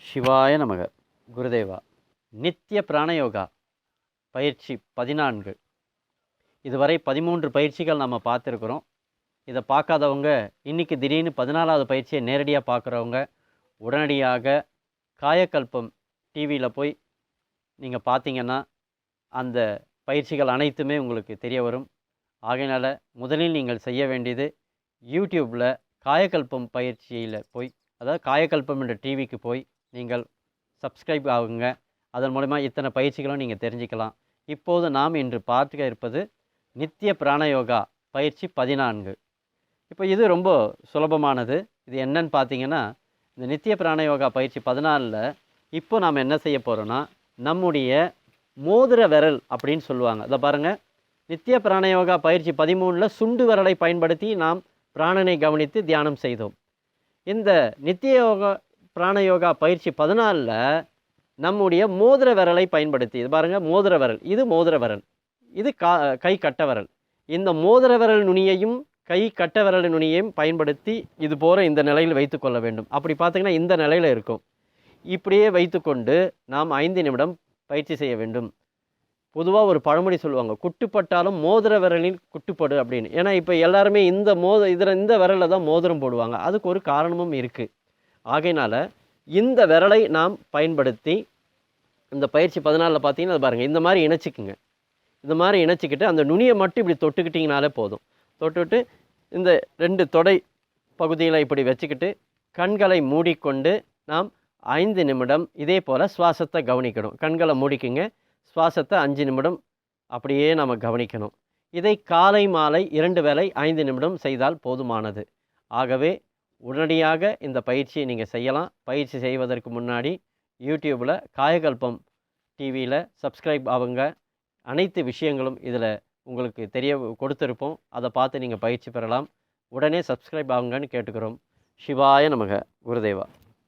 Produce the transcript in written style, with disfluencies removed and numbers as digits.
சிவாய நமக. குருதேவா. நித்திய பிராணயோகா பயிற்சி 14. இதுவரை 13 பயிற்சிகள் நம்ம பார்த்துருக்குறோம். இதை பார்க்காதவங்க இன்றைக்கி திடீர்னு 14வது பயிற்சியை நேரடியாக பார்க்குறவங்க உடனடியாக காயக்கல்பம் டிவியில் போய் நீங்கள் பார்த்தீங்கன்னா அந்த பயிற்சிகள் அனைத்துமே உங்களுக்கு தெரிய வரும். ஆகையினால் முதலில் நீங்கள் செய்ய வேண்டியது யூடியூப்பில் காயக்கல்பம் பயிற்சியில் போய், அதாவது காயக்கல்பம் என்ற டிவிக்கு போய் நீங்கள் சப்ஸ்கிரைப் ஆகுங்க. அதன் மூலமா இத்தனை பயிற்சிகளும் நீங்கள் தெரிஞ்சுக்கலாம். இப்போது நாம் இன்று பார்க்க இருப்பது நித்திய பிராணயோகா பயிற்சி 14. இப்போ இது ரொம்ப சுலபமானது. இது என்னன்னு பார்த்தீங்கன்னா, இந்த நித்திய பிராணயோகா பயிற்சி 14ல் இப்போ நாம் என்ன செய்ய போகிறோன்னா, நம்முடைய மோதிர விரல் அப்படின்னு சொல்லுவாங்க. இதை பாருங்கள், நித்திய பிராணயோகா பயிற்சி 13ல் சுண்டு விரலை பயன்படுத்தி நாம் பிராணனை கவனித்து தியானம் செய்தோம். இந்த நித்திய யோகா பிராணயோகா பயிற்சி 14ல் நம்முடைய மோதிர விரலை பயன்படுத்தி, இது பாருங்கள், மோதிர விரல், இது மோதிர விரல், இது கை கட்ட விரல். இந்த மோதிர விரல் நுனியையும் கை கட்ட விரல் நுனியையும் பயன்படுத்தி இது போகிற இந்த நிலையில் வைத்து கொள்ள வேண்டும். அப்படி பார்த்திங்கன்னா இந்த நிலையில் இருக்கும். இப்படியே வைத்துக்கொண்டு நாம் 5 நிமிடம் பயிற்சி செய்ய வேண்டும். பொதுவாக ஒரு பழமொழி சொல்லுவாங்க, குட்டுப்பட்டாலும் மோதிர விரலில் குட்டுப்படு அப்படின்னு. ஏன்னா இப்போ எல்லாருமே இந்த இந்த விரலில் தான் மோதிரம் போடுவாங்க. அதுக்கு ஒரு காரணமும் இருக்குது. ஆகையினால் இந்த விரலை நாம் பயன்படுத்தி இந்த பயிற்சி 14ல் பார்த்தீங்கன்னா அது பாருங்கள், இந்த மாதிரி இணைச்சிக்குங்க. இந்த மாதிரி இணைச்சிக்கிட்டு அந்த நுனியை மட்டும் இப்படி தொட்டுக்கிட்டிங்கனாலே போதும். தொட்டுவிட்டு இந்த 2 தொடை பகுதியில் இப்படி வச்சுக்கிட்டு கண்களை மூடிக்கொண்டு நாம் 5 நிமிடம் இதே போல் சுவாசத்தை கவனிக்கணும். கண்களை மூடிக்குங்க, சுவாசத்தை 5 நிமிடம் அப்படியே நாம் கவனிக்கணும். இதை காலை மாலை 2 வேளை 5 நிமிடம் செய்தால் போதுமானது. ஆகவே உடனடியாக இந்த பயிற்சியை நீங்கள் செய்யலாம். பயிற்சி செய்வதற்கு முன்னாடி யூடியூப்பில் காயகல்பம் டிவியில் சப்ஸ்கிரைப் ஆகுங்க. அனைத்து விஷயங்களும் இதில் உங்களுக்கு தெரிய கொடுத்துருப்போம். அதை பார்த்து நீங்கள் பயிற்சி பெறலாம். உடனே சப்ஸ்கிரைப் ஆகுங்கன்னு கேட்டுக்கிறோம். சிவாய நமக. குருதேவா.